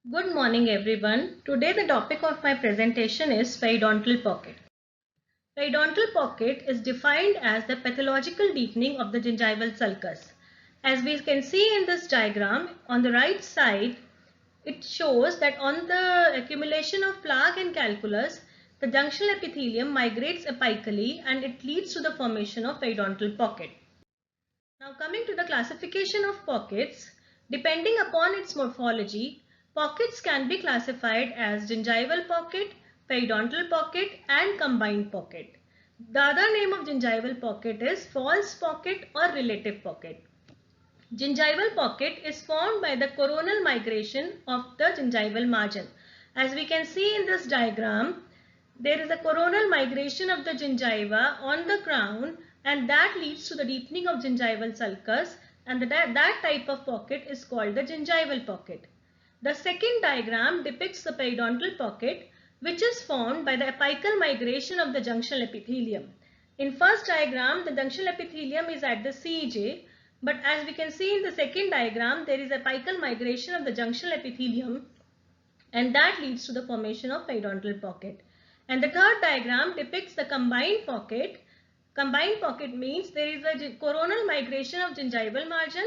Good morning everyone. Today the topic of my presentation is periodontal pocket. Periodontal pocket is defined as the pathological deepening of the gingival sulcus. As we can see in this diagram, on the right side, it shows that on the accumulation of plaque and calculus, the junctional epithelium migrates apically and it leads to the formation of periodontal pocket. Now coming to the classification of pockets, depending upon its morphology, pockets can be classified as gingival pocket, periodontal pocket and combined pocket. The other name of gingival pocket is false pocket or relative pocket. Gingival pocket is formed by the coronal migration of the gingival margin. As we can see in this diagram, there is a coronal migration of the gingiva on the crown and that leads to the deepening of gingival sulcus, and that type of pocket is called the gingival pocket. The second diagram depicts the periodontal pocket, which is formed by the apical migration of the junctional epithelium. In first diagram, the junctional epithelium is at the CJ, but as we can see in the second diagram, there is apical migration of the junctional epithelium and that leads to the formation of periodontal pocket. And the third diagram depicts the combined pocket. Combined pocket means there is a coronal migration of gingival margin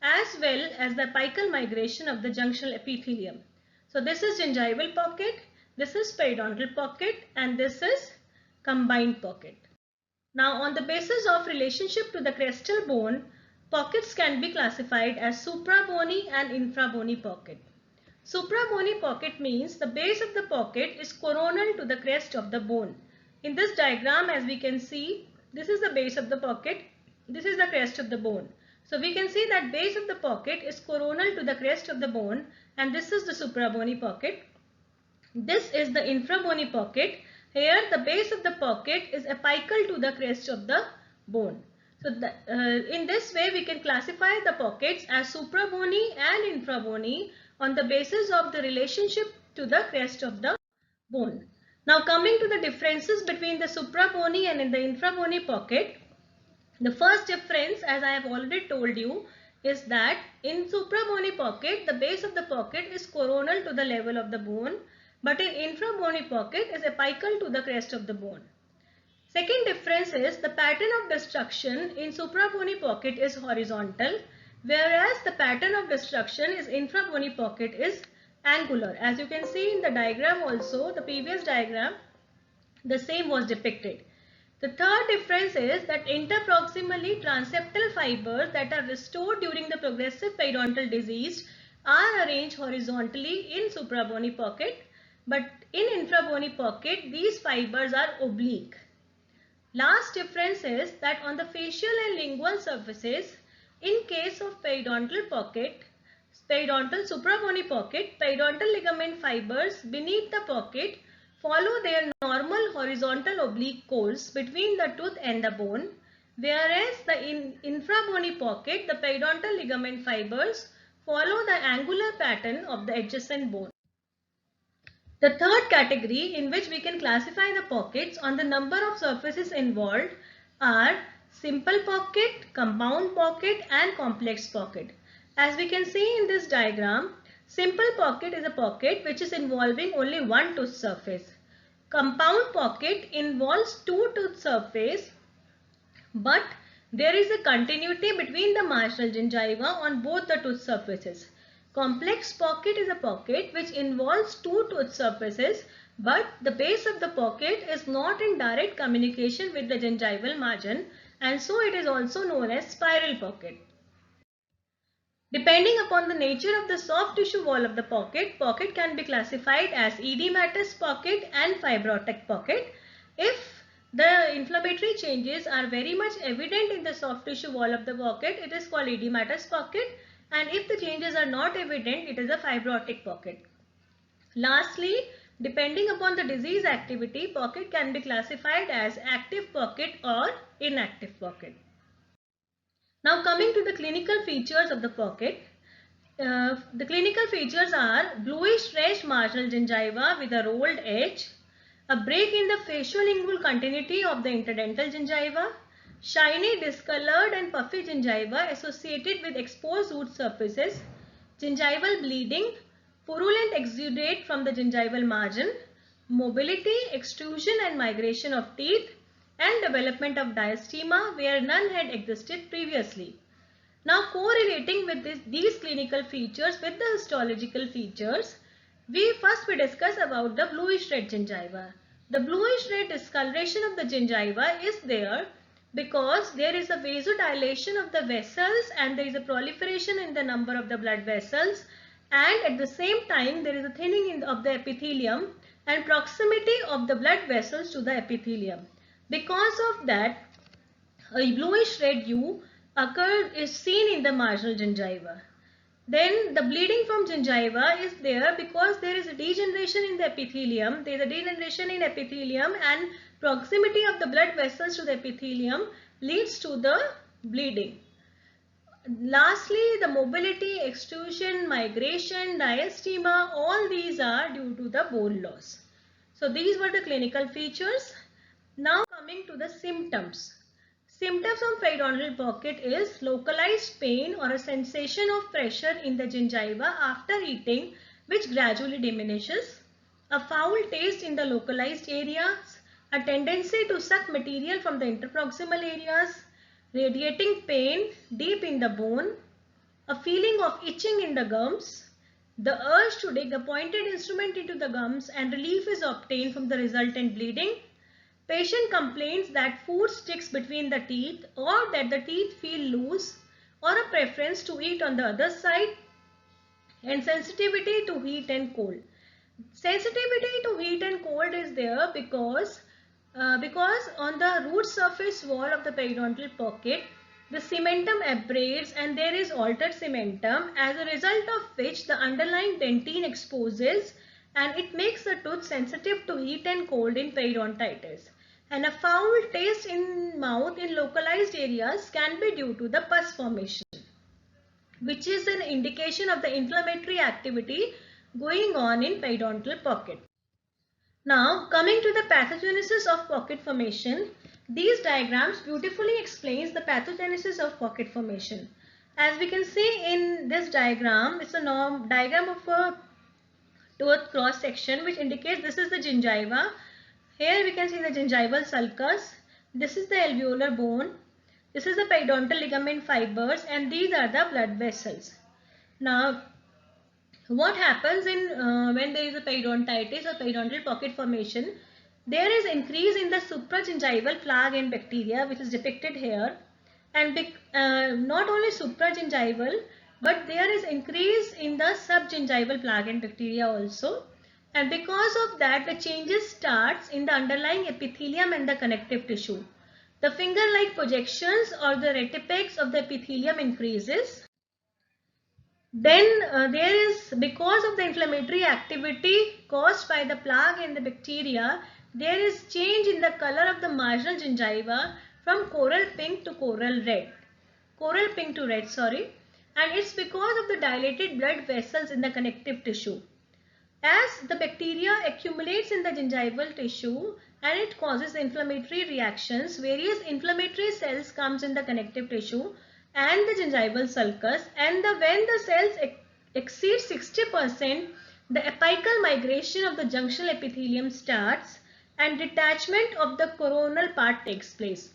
as well as the apical migration of the junctional epithelium. So this is gingival pocket, this is periodontal pocket and this is combined pocket. Now on the basis of relationship to the crestal bone, pockets can be classified as suprabony and infrabony pocket. Suprabony pocket means the base of the pocket is coronal to the crest of the bone. In this diagram, as we can see, this is the base of the pocket, this is the crest of the bone. So we can see that base of the pocket is coronal to the crest of the bone and this is the suprabony pocket. This is the infrabony pocket. Here the base of the pocket is apical to the crest of the bone. So in this way we can classify the pockets as suprabony and infrabony on the basis of the relationship to the crest of the bone. Now coming to the differences between the suprabony and in the infrabony pocket, the first difference, as I have already told you, is that in suprabony pocket, the base of the pocket is coronal to the level of the bone, but in infrabony pocket is apical to the crest of the bone. Second difference is the pattern of destruction in suprabony pocket is horizontal, whereas the pattern of destruction is infrabony pocket is angular. As you can see in the diagram also, the previous diagram, the same was depicted. The third difference is that interproximally transeptal fibers that are restored during the progressive periodontal disease are arranged horizontally in suprabony pocket, but in infrabony pocket these fibers are oblique. Last difference is that on the facial and lingual surfaces, in case of periodontal pocket, periodontal suprabony pocket, periodontal ligament fibers beneath the pocket follow their normal horizontal oblique course between the tooth and the bone, whereas in infrabony pocket, the periodontal ligament fibers follow the angular pattern of the adjacent bone. The third category in which we can classify the pockets on the number of surfaces involved are simple pocket, compound pocket and complex pocket. As we can see in this diagram, simple pocket is a pocket which is involving only one tooth surface. Compound pocket involves two tooth surface, but there is a continuity between the marginal gingiva on both the tooth surfaces. Complex pocket is a pocket which involves two tooth surfaces, but the base of the pocket is not in direct communication with the gingival margin, and so it is also known as spiral pocket. Depending upon the nature of the soft tissue wall of the pocket, pocket can be classified as edematous pocket and fibrotic pocket. If the inflammatory changes are very much evident in the soft tissue wall of the pocket, it is called edematous pocket. And if the changes are not evident, it is a fibrotic pocket. Lastly, depending upon the disease activity, pocket can be classified as active pocket or inactive pocket. Now coming to the clinical features of the pocket. The clinical features are bluish reddish marginal gingiva with a rolled edge, a break in the facial-lingual continuity of the interdental gingiva, shiny, discolored and puffy gingiva associated with exposed root surfaces, gingival bleeding, purulent exudate from the gingival margin, mobility, extrusion and migration of teeth, and development of diastema where none had existed previously. Now, correlating with these clinical features with the histological features, we discuss about the bluish red gingiva. The bluish red discoloration of the gingiva is there because there is a vasodilation of the vessels and there is a proliferation in the number of the blood vessels, and at the same time there is a thinning of the epithelium and proximity of the blood vessels to the epithelium. Because of that, a bluish red hue is seen in the marginal gingiva. Then the bleeding from gingiva is there because there is a degeneration in the epithelium. There is a degeneration in epithelium and proximity of the blood vessels to the epithelium leads to the bleeding. Lastly, the mobility, extrusion, migration, diastema, all these are due to the bone loss. So these were the clinical features. Now coming to the symptoms. Symptoms of periodontal pocket is localized pain or a sensation of pressure in the gingiva after eating which gradually diminishes, a foul taste in the localized areas, a tendency to suck material from the interproximal areas, radiating pain deep in the bone, a feeling of itching in the gums, the urge to dig a pointed instrument into the gums and relief is obtained from the resultant bleeding. Patient complains that food sticks between the teeth or that the teeth feel loose or a preference to eat on the other side, and sensitivity to heat and cold. Sensitivity to heat and cold is there because on the root surface wall of the periodontal pocket, the cementum abrades and there is altered cementum, as a result of which the underlying dentine exposes and it makes the tooth sensitive to heat and cold in periodontitis. And a foul taste in mouth in localized areas can be due to the pus formation, which is an indication of the inflammatory activity going on in periodontal pocket. Now, coming to the pathogenesis of pocket formation, these diagrams beautifully explains the pathogenesis of pocket formation. As we can see in this diagram, it's a diagram of a tooth cross section which indicates this is the gingiva. Here we can see the gingival sulcus. This is the alveolar bone. This is the periodontal ligament fibers, and these are the blood vessels. Now, what happens in when there is a periodontitis or periodontal pocket formation? There is increase in the supragingival plaque and bacteria, which is depicted here, and not only supragingival, but there is increase in the subgingival plaque and bacteria also. And because of that, the changes starts in the underlying epithelium and the connective tissue. The finger-like projections or the retipex of the epithelium increases. Then there is, because of the inflammatory activity caused by the plaque and the bacteria, there is change in the color of the marginal gingiva from coral pink to coral red. Coral pink to red, sorry. And it's because of the dilated blood vessels in the connective tissue. As the bacteria accumulates in the gingival tissue and it causes inflammatory reactions, various inflammatory cells comes in the connective tissue and the gingival sulcus, and when the cells exceed 60%, the apical migration of the junctional epithelium starts and detachment of the coronal part takes place.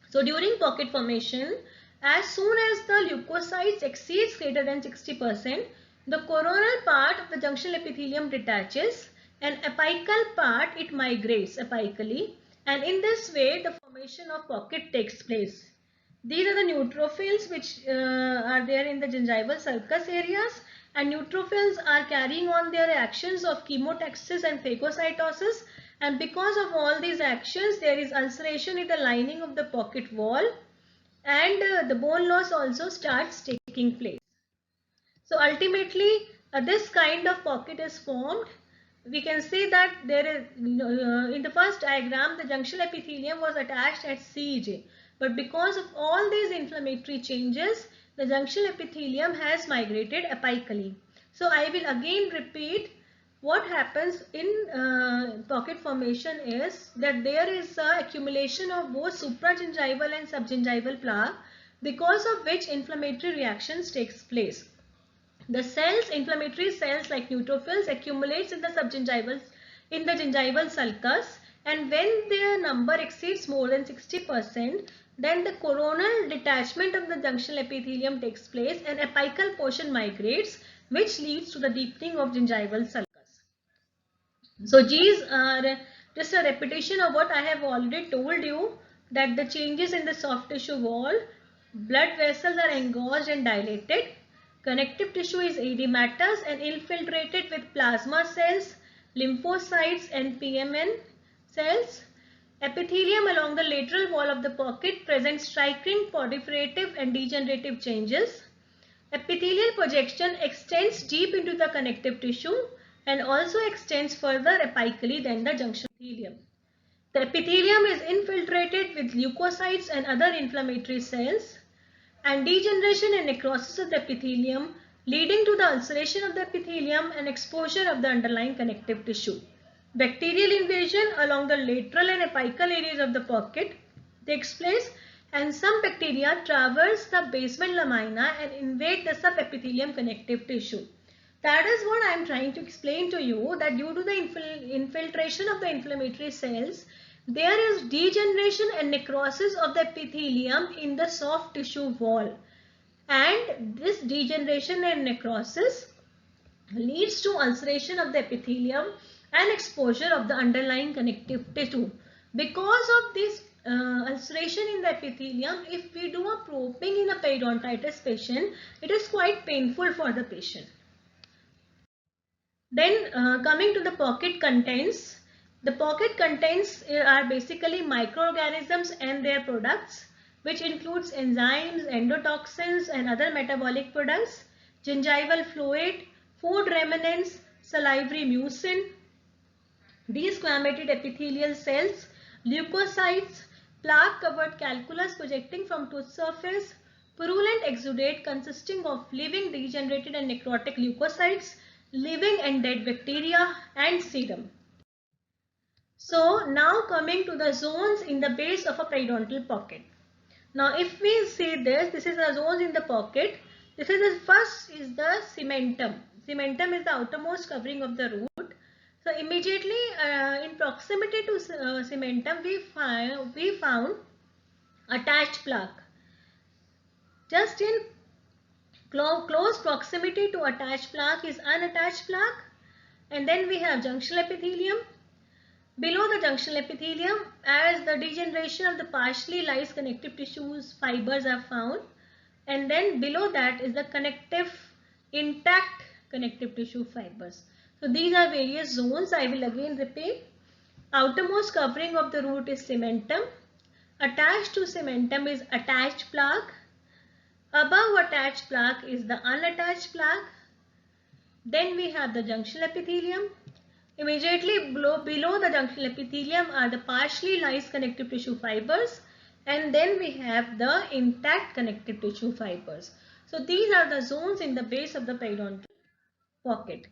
So during pocket formation, as soon as the leukocytes exceeds greater than 60%, the coronal part of the junctional epithelium detaches and apical part it migrates apically, and in this way the formation of pocket takes place. These are the neutrophils which are there in the gingival sulcus areas, and neutrophils are carrying on their actions of chemotaxis and phagocytosis, and because of all these actions there is ulceration in the lining of the pocket wall, and the bone loss also starts taking place. So ultimately this kind of pocket is formed. We can see that there is in the first diagram the junctional epithelium was attached at CEJ, but because of all these inflammatory changes the junctional epithelium has migrated apically. So I will again repeat what happens in pocket formation is that there is accumulation of both supragingival and subgingival plaque, because of which inflammatory reactions takes place. The cells, inflammatory cells like neutrophils, accumulates in the gingival sulcus, and when their number exceeds more than 60%, then the coronal detachment of the junctional epithelium takes place and apical portion migrates, which leads to the deepening of gingival sulcus. So these are just a repetition of what I have already told you, that the changes in the soft tissue wall, blood vessels are engorged and dilated, connective tissue is edematous and infiltrated with plasma cells, lymphocytes and PMN cells. Epithelium along the lateral wall of the pocket presents striking proliferative and degenerative changes. Epithelial projection extends deep into the connective tissue and also extends further apically than the junction epithelium. The epithelium is infiltrated with leukocytes and other inflammatory cells, and degeneration and necrosis of the epithelium leading to the ulceration of the epithelium and exposure of the underlying connective tissue. Bacterial invasion along the lateral and apical areas of the pocket takes place, and some bacteria traverse the basement lamina and invade the subepithelium connective tissue. That is what I am trying to explain to you, that due to the infiltration of the inflammatory cells, there is degeneration and necrosis of the epithelium in the soft tissue wall, and this degeneration and necrosis leads to ulceration of the epithelium and exposure of the underlying connective tissue. Because of this ulceration in the epithelium, if we do a probing in a periodontitis patient, it is quite painful for the patient. Then coming to the pocket contents. The pocket contents are basically microorganisms and their products, which includes enzymes, endotoxins and other metabolic products, gingival fluid, food remnants, salivary mucin, desquamated epithelial cells, leukocytes, plaque-covered calculus projecting from tooth surface, purulent exudate consisting of living, degenerated and necrotic leukocytes, living and dead bacteria, and serum. So now coming to the zones in the base of a periodontal pocket. Now if we see this is the zones in the pocket. This is the first is the cementum. Cementum is the outermost covering of the root. So immediately in proximity to cementum we found attached plaque. Just in close proximity to attached plaque is unattached plaque, and then we have junctional epithelium. Below the junctional epithelium, as the degeneration of the partially lysed connective tissues fibers are found, and then below that is the intact connective tissue fibers. So these are various zones. I will again repeat. Outermost covering of the root is cementum. Attached to cementum is attached plaque. Above attached plaque is the unattached plaque. Then we have the junctional epithelium. Immediately below the junctional epithelium are the partially lysed connective tissue fibers, and then we have the intact connective tissue fibers. So these are the zones in the base of the periodontal pocket.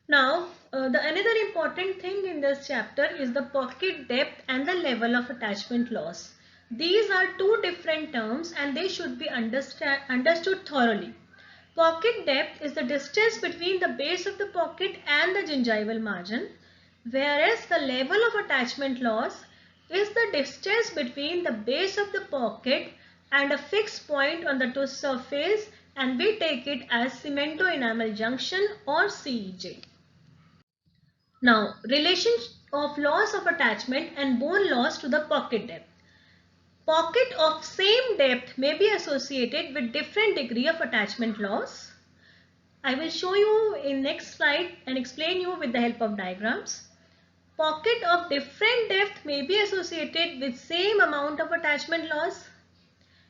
Now another important thing in this chapter is the pocket depth and the level of attachment loss. These are two different terms and they should be understood thoroughly. Pocket depth is the distance between the base of the pocket and the gingival margin, whereas the level of attachment loss is the distance between the base of the pocket and a fixed point on the tooth surface, and we take it as cemento-enamel junction or CEJ. Now, relation of loss of attachment and bone loss to the pocket depth. Pocket of same depth may be associated with different degree of attachment loss. I will show you in next slide and explain you with the help of diagrams. Pocket of different depth may be associated with same amount of attachment loss.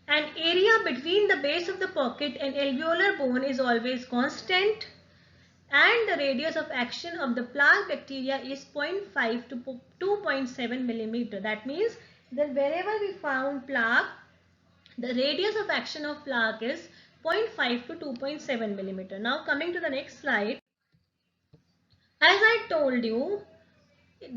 And area between the base of the pocket and alveolar bone is always constant. And the radius of action of the plaque bacteria is 0.5 to 2.7 millimeter. That means that wherever we found plaque, the radius of action of plaque is 0.5 to 2.7 millimeter. Now coming to the next slide. As I told you,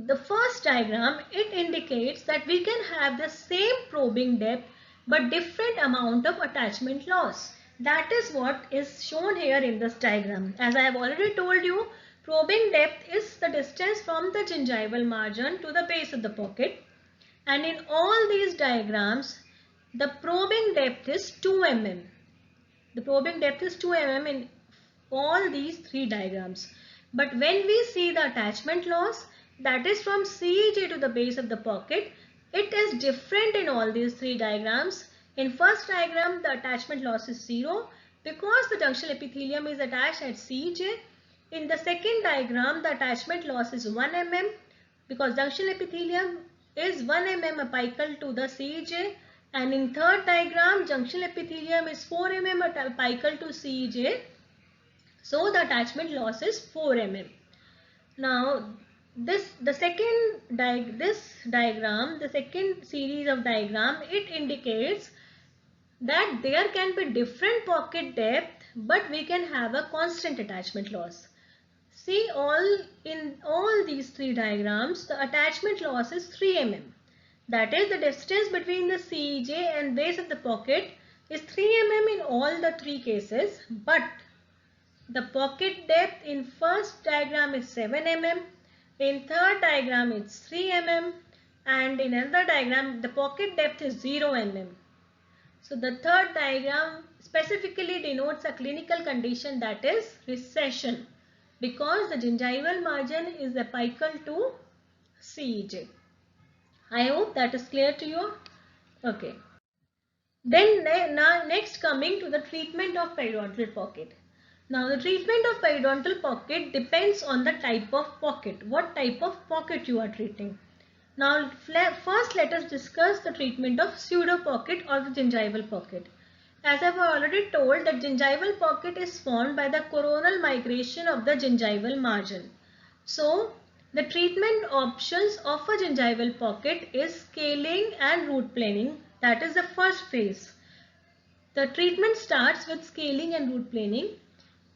the first diagram, it indicates that we can have the same probing depth but different amount of attachment loss. That is what is shown here in this diagram. As I have already told you, probing depth is the distance from the gingival margin to the base of the pocket. And in all these diagrams, the probing depth is 2 mm. The probing depth is 2 mm in all these three diagrams. But when we see the attachment loss, that is from CEJ to the base of the pocket, it is different in all these three diagrams. In first diagram, the attachment loss is 0 because the junctional epithelium is attached at CEJ. In the second diagram, the attachment loss is 1 mm because junctional epithelium is 1 mm apical to the CEJ. And in third diagram, junctional epithelium is 4 mm apical to CEJ. So the attachment loss is 4 mm. Now this diagram, the second series of diagram, it indicates that there can be different pocket depth, but we can have a constant attachment loss. See, in all these three diagrams, the attachment loss is 3 mm. That is, the distance between the CEJ and base of the pocket is 3 mm in all the three cases, but the pocket depth in first diagram is 7 mm, in third diagram it's 3 mm, and in another diagram the pocket depth is 0 mm. So the third diagram specifically denotes a clinical condition, that is recession, because the gingival margin is apical to CEJ. I hope that is clear to you. Okay. Then next coming to the treatment of periodontal pocket. Now the treatment of periodontal pocket depends on the type of pocket, what type of pocket you are treating. Now first let us discuss the treatment of pseudo pocket or the gingival pocket. As I have already told, that gingival pocket is formed by the coronal migration of the gingival margin. So the treatment options of a gingival pocket is scaling and root planing. That is the first phase. The treatment starts with scaling and root planing,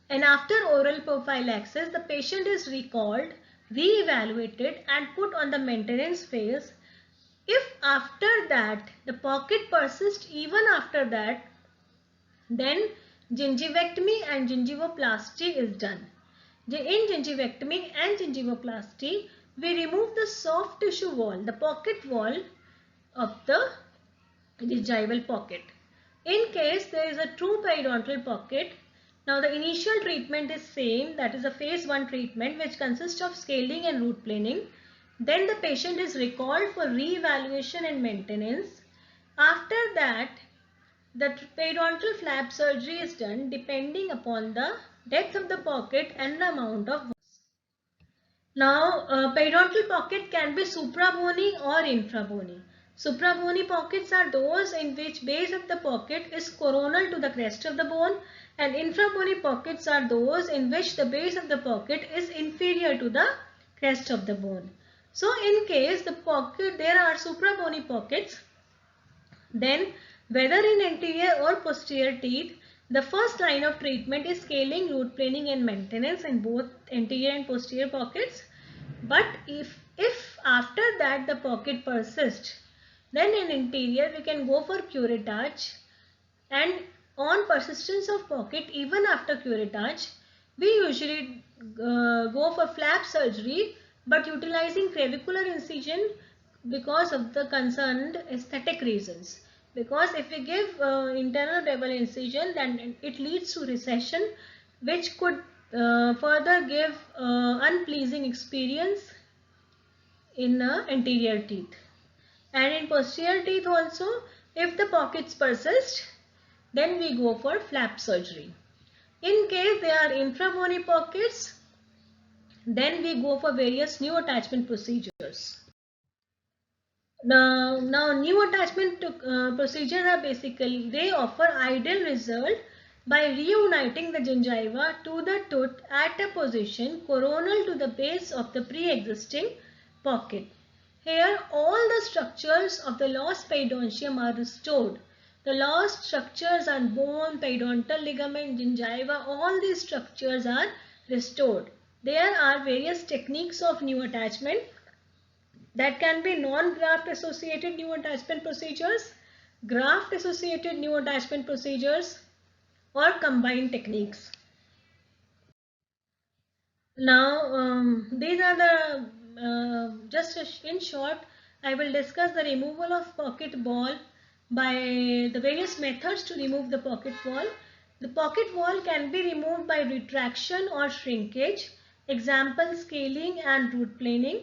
and after oral prophylaxis, the patient is recalled, re-evaluated and put on the maintenance phase. If after that the pocket persists even after that, then gingivectomy and gingivoplasty is done. In gingivectomy and gingivoplasty, we remove the soft tissue wall, the pocket wall of the gingival pocket. In case there is a true periodontal pocket, now the initial treatment is same, that is a phase 1 treatment which consists of scaling and root planing. Then the patient is recalled for re-evaluation and maintenance. After that, the periodontal flap surgery is done depending upon the depth of the pocket and the amount of work. Now, periodontal pocket can be suprabony or infrabony. Suprabony pockets are those in which base of the pocket is coronal to the crest of the bone, and infrabony pockets are those in which the base of the pocket is inferior to the crest of the bone. So, in case the pocket there are suprabony pockets, then whether in anterior or posterior teeth, the first line of treatment is scaling, root planing and maintenance in both anterior and posterior pockets. But if after that the pocket persists, then in interior we can go for curettage, and on persistence of pocket even after curettage, we usually go for flap surgery but utilizing clavicular incision because of the concerned aesthetic reasons. Because if we give internal bevel incision, then it leads to recession, which could further give unpleasing experience in anterior teeth. And in posterior teeth also, if the pockets persist, then we go for flap surgery. In case they are infrabony pockets, then we go for various new attachment procedures. Now new attachment procedures are basically, they offer ideal result by reuniting the gingiva to the tooth at a position coronal to the base of the pre-existing pocket. Here all the structures of the lost periodontium are restored. The lost structures are bone, periodontal ligament, gingiva, all these structures are restored. There are various techniques of new attachment. That can be non-graft associated new attachment procedures, graft associated new attachment procedures, or combined techniques. Now, these are the, just in short, I will discuss the removal of pocket wall by the various methods to remove the pocket wall. The pocket wall can be removed by retraction or shrinkage, example scaling and root planing.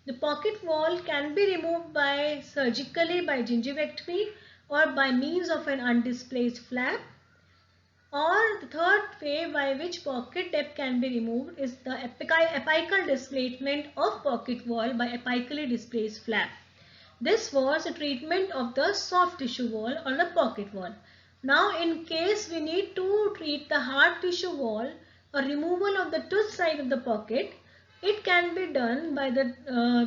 The pocket wall can be removed by surgically by gingivectomy or by means of an undisplaced flap. Or the third way by which pocket depth can be removed is the apical displacement of pocket wall by apically displaced flap. This was a treatment of the soft tissue wall or the pocket wall. Now in case we need to treat the hard tissue wall or removal of the tooth side of the pocket, it can be done by the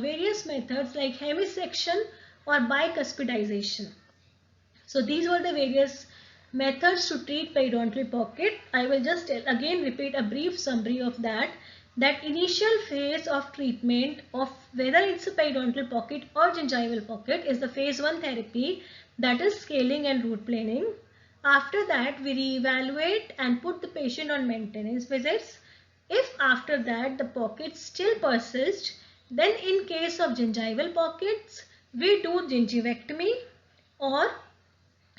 various methods like hemisection or bicuspidization. So these were the various methods to treat periodontal pocket. I will just again repeat a brief summary of that. That initial phase of treatment of whether it's a periodontal pocket or gingival pocket is the phase 1 therapy, that is scaling and root planing. After that we reevaluate and put the patient on maintenance visits. If after that the pockets still persist, then in case of gingival pockets we do gingivectomy or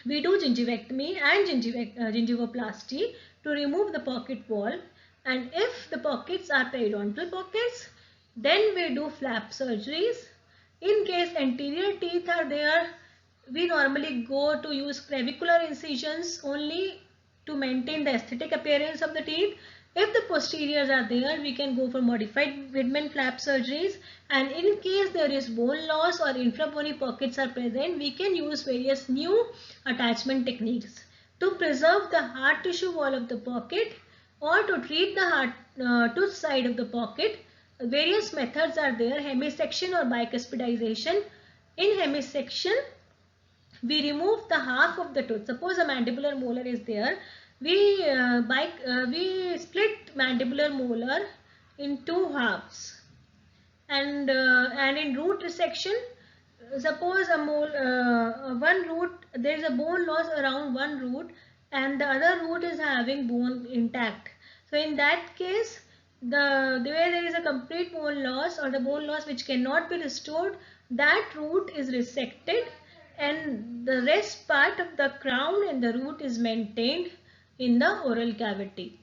we do gingivectomy and gingivoplasty to remove the pocket wall, and if the pockets are periodontal pockets, then we do flap surgeries. In case anterior teeth are there, we normally go to use clavicular incisions only to maintain the aesthetic appearance of the teeth. If the posteriors are there, we can go for modified Widman flap surgeries, and in case there is bone loss or infrabony pockets are present, we can use various new attachment techniques to preserve the hard tissue wall of the pocket or to treat the hard tooth side of the pocket. Various methods are there: hemisection or bicuspidization. In hemisection, we remove the half of the tooth. Suppose a mandibular molar is there, we split mandibular molar in two halves, and in root resection, suppose a one root, there is a bone loss around one root and the other root is having bone intact. So in that case, the way there is a complete bone loss or the bone loss which cannot be restored, that root is resected and the rest part of the crown and the root is maintained in the oral cavity.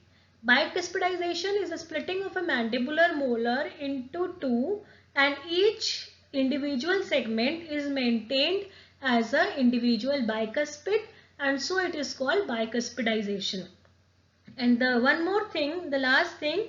Bicuspidization is the splitting of a mandibular molar into two, and each individual segment is maintained as an individual bicuspid, and so it is called bicuspidization. And the one more thing, the last thing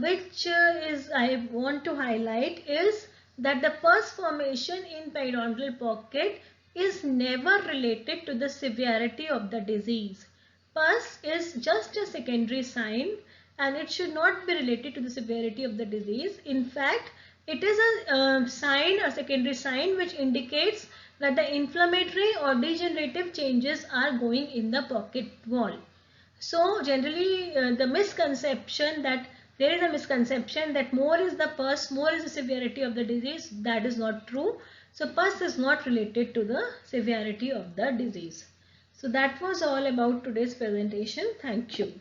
which is I want to highlight is that the pus formation in periodontal pocket is never related to the severity of the disease. Pus is just a secondary sign and it should not be related to the severity of the disease. In fact, it is a sign, a secondary sign which indicates that the inflammatory or degenerative changes are going in the pocket wall. So generally the misconception that there is a misconception that more is the pus, more is the severity of the disease. That is not true. So pus is not related to the severity of the disease. So that was all about today's presentation. Thank you.